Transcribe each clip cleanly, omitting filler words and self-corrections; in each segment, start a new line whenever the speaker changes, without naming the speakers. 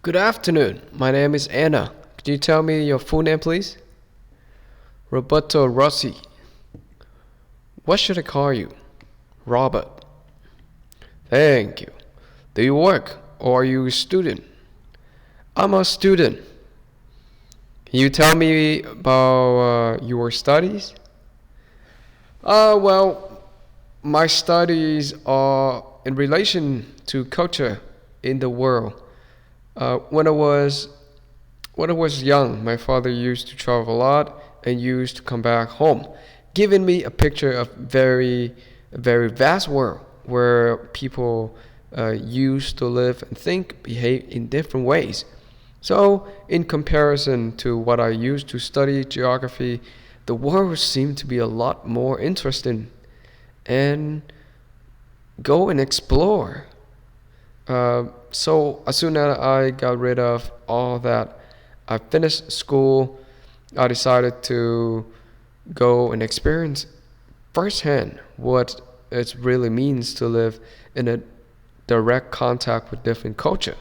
Good afternoon. My name is Anna. Could you tell me your full name, please? Roberto Rossi. What should I call you? Robert. Thank you. Do you work or are you a student? I'm a student. Can you tell me about your studies? Well, my studies are in relation to culture in the world. Uh, when I was when I was young, my father used to travel a lot and used to come back home, giving me a picture of a very vast world where people used to live and think, behave in different ways. So, in comparison to what I used to study geography, the world seemed to be a lot more interesting and go and explore. So as soon as I got rid of all that, I finished school. I decided to go and experience firsthand what it really means to live in a direct contact with different culture.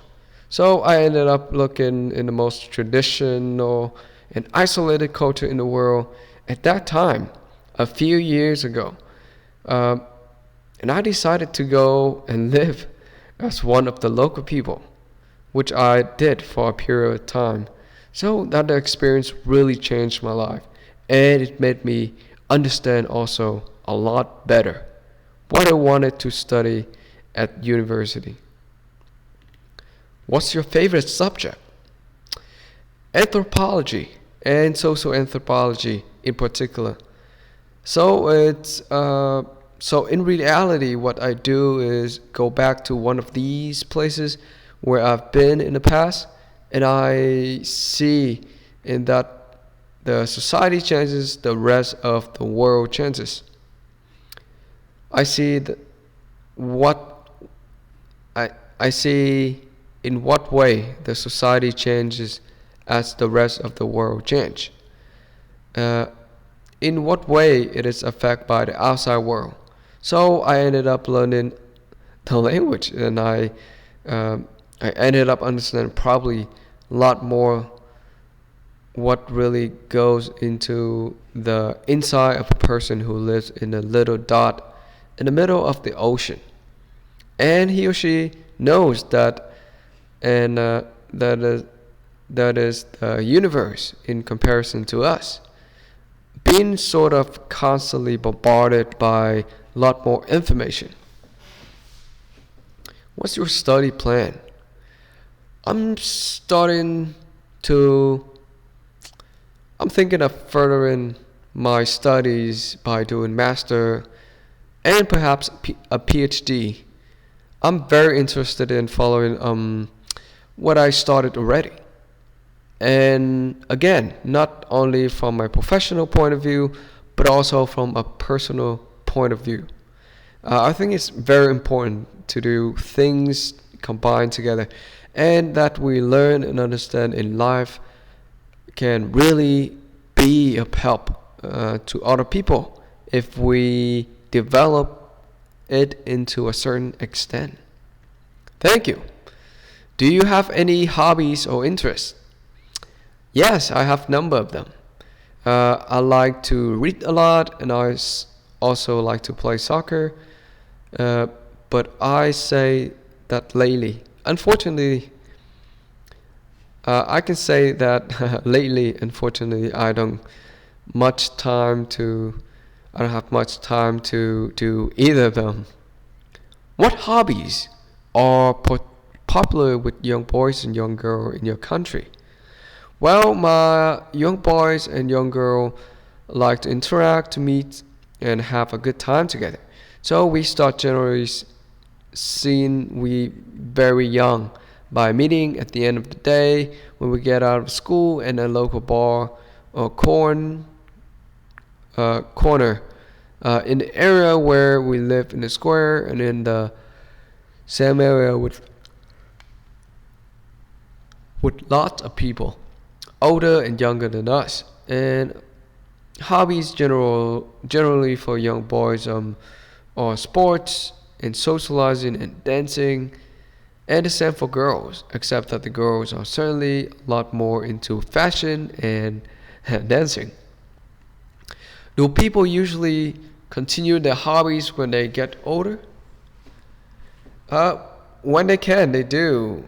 So I ended up looking in the most traditional and isolated culture in the world at that time, a few years ago. Uh, and I decided to go and live as one of the local people, which I did for a period of time. So that experience really changed my life, and it made me understand also a lot better what I wanted to study at university. What's your favorite subject? Anthropology and social anthropology in particular. So it's so in reality, what I do is go back to one of these places where I've been in the past, and I see in that the society changes, the rest of the world changes. I see that what I see in what way the society changes as the rest of the world change. Uh, in what way it is affected by the outside world. So I ended up learning the language, and I ended up understanding probably a lot more what really goes into the inside of a person who lives in a little dot in the middle of the ocean, and he or she knows that, and that is the universe in comparison to us, being sort of constantly bombarded by a lot more information. What's your study plan? I'm starting to, I'm thinking of furthering my studies by doing master and perhaps a PhD. I'm very interested in following what I started already. And again, not only from my professional point of view, but also from a personal point of view. I think it's very important to do things combined together, and that we learn and understand in life can really be of help to other people if we develop it into a certain extent. Thank you. Do you have any hobbies or interests? Yes, I have a number of them. I like to read a lot, and also like to play soccer. Uh, but I say that lately, unfortunately, I can say that lately, unfortunately, I don't have much time to do either of them. What hobbies are popular with young boys and young girls in your country? Well, my young boys and young girl like to interact, to meet, and have a good time together. So we start generally seeing we very young by meeting at the end of the day when we get out of school in a local bar or corner in the area where we live in the square and in the same area with lots of people older and younger than us. And hobbies generally for young boys are sports and socializing and dancing, And the same for girls, except that the girls are certainly a lot more into fashion and dancing. Do people usually continue their hobbies when they get older? Uh, when they can, they do.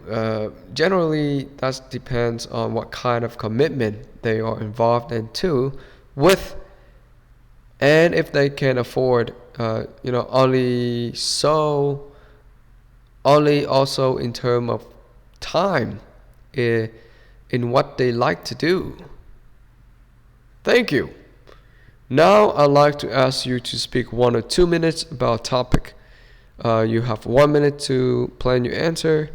Generally, that depends on what kind of commitment they are involved in too, with, and if they can afford. Only also in terms of time, uh, in what they like to do. Thank you. Now I'd like to ask you to speak 1 or 2 minutes about a topic. You have 1 minute to plan your answer.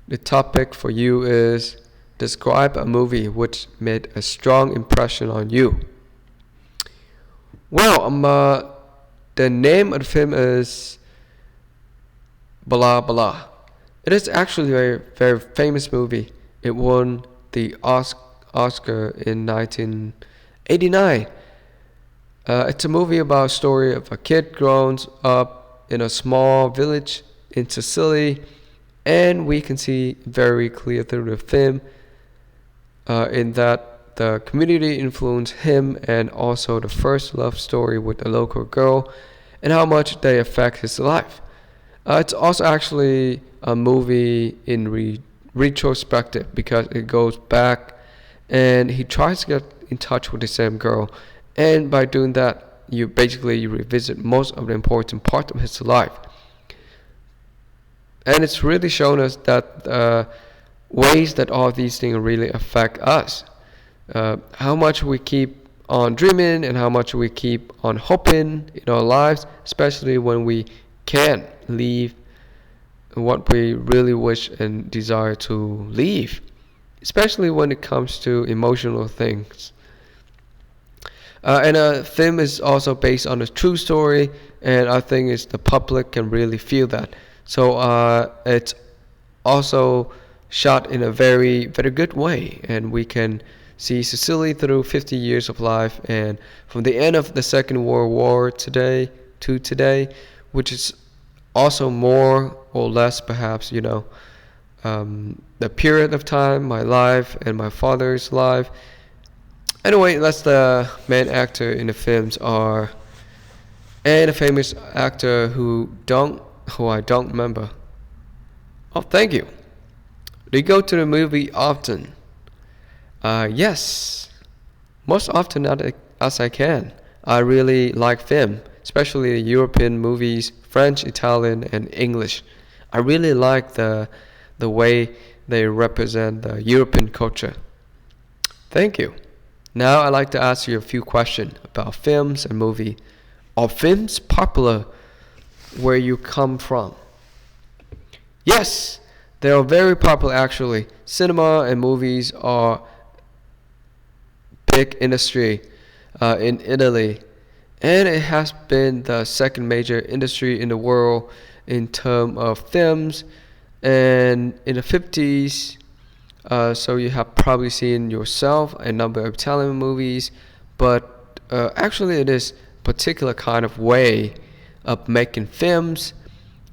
The topic for you is describe a movie which made a strong impression on you. Well, the name of the film is Blah Blah. It is actually a very famous movie. It won the Oscar in 1989. It's a movie about a story of a kid grows up in a small village in Sicily, and we can see very clear through the film in that the community influenced him and also the first love story with a local girl and how much they affect his life. It's also actually a movie in retrospective because it goes back and he tries to get in touch with the same girl, and by doing that you revisit most of the important part of his life, and it's really shown us that ways that all these things really affect us, how much we keep on dreaming and how much we keep on hoping in our lives, especially when we can't leave what we really wish and desire to leave, especially when it comes to emotional things. And a film is also based on a true story, and I think it's the public can really feel that. So it's also shot in a very, very good way, and we can see Sicily through 50 years of life, and from the end of the Second World War to today, which is also more or less perhaps, the period of time, my life and my father's life. Anyway, that's the main actor in the films are, and a famous actor who I don't remember. Oh, thank you. Do you go to the movie often? Yes, most often as I can. I really like film, especially European movies, French, Italian, and English. I really like the way they represent the European culture. Thank you. Now I'd like to ask you a few questions about films and movie. Are films popular where you come from? Yes, they are very popular actually. Cinema and movies are big industry in Italy, and it has been the second major industry in the world in terms of films. And in the 50s, so you have probably seen yourself a number of Italian movies, but actually it is particular kind of way of making films,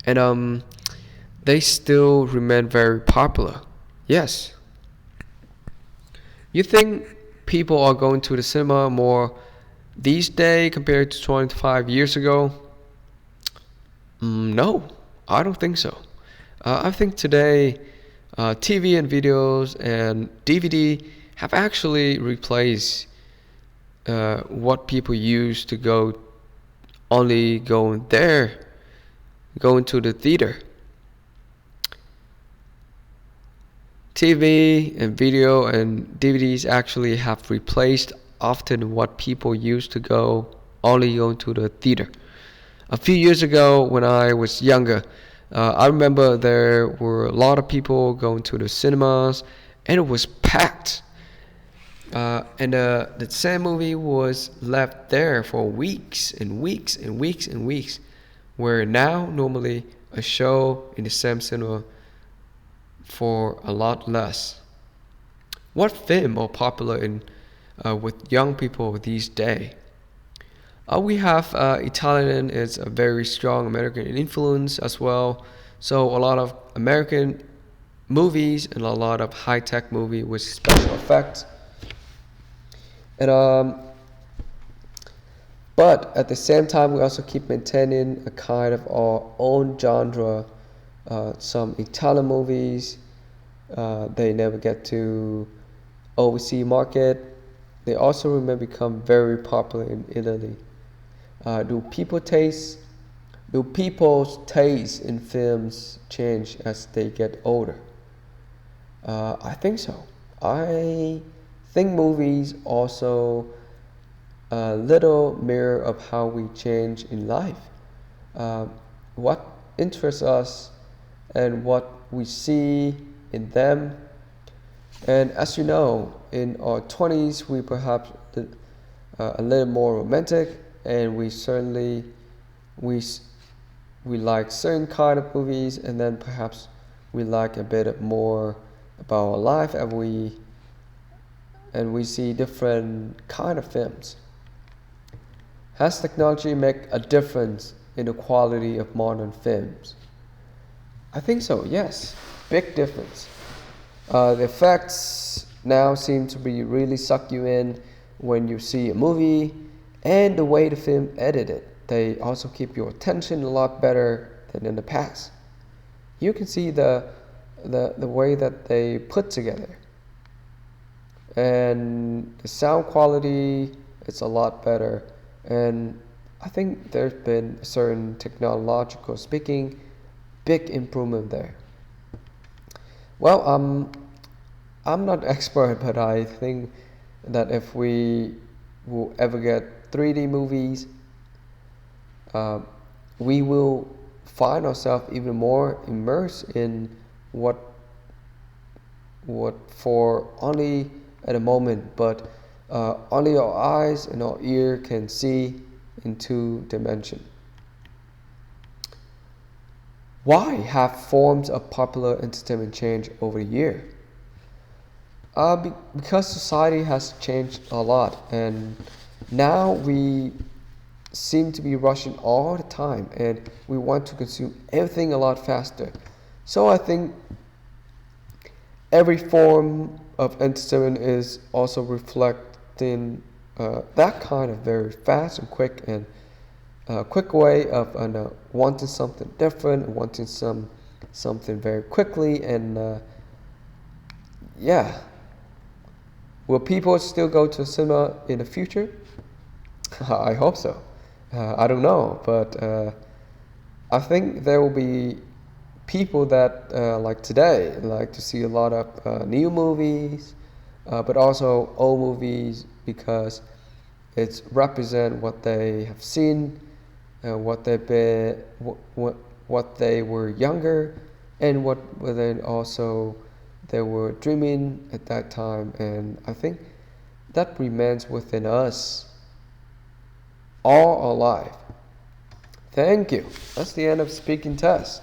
and they still remain very popular. Yes. You think people are going to the cinema more these days compared to 25 years ago? No, I don't think so. I think today TV and videos and DVD have actually replaced what people used to going to the theater. TV and video and DVDs actually have replaced often what people used to only go to the theater. A few years ago when I was younger, I remember there were a lot of people going to the cinemas and it was packed. And the same movie was left there for weeks and weeks and weeks and weeks. Where now normally a show in the same cinema for a lot less. What film are popular with young people these days? We have Italian is a very strong American influence as well. So a lot of American movies and a lot of high-tech movie with special effects. And but at the same time, we also keep maintaining a kind of our own genre. Some Italian movies, they never get to overseas market. They also may become very popular in Italy. Do people's taste in films change as they get older? I think so. I think movies also a little mirror of how we change in life. Uh, what interests us and what we see in them. And as you know, in our 20s, we perhaps a little more romantic, and we we like certain kind of movies, and then perhaps we like a bit more about our life, and we see different kind of films. Has technology make a difference in the quality of modern films? I think so, yes. Big difference. The effects now seem to be really suck you in when you see a movie, and the way the film edited. They also keep your attention a lot better than in the past. You can see the way that they put together. And the sound quality is a lot better. And I think there's been a certain technological speaking big improvement there. Well, I'm not expert, but I think that if we will ever get 3D movies, uh, we will find ourselves even more immersed in what for only at a moment, but only our eyes and our ear can see in 2 dimensions. Why have forms of popular entertainment changed over the year? Because society has changed a lot, and now we seem to be rushing all the time, and we want to consume everything a lot faster. So I think every form of entertainment is also reflecting that kind of very fast and quick and quick way of wanting something different, wanting something very quickly, and yeah. Will people still go to cinema in the future? I hope so. I don't know, but I think there will be people that like today like to see a lot of new movies, but also old movies because it's represent what they have seen, what they've been, what they were younger, and what then also they were dreaming at that time. And I think that remains within us all our life. Thank you. That's the end of speaking test.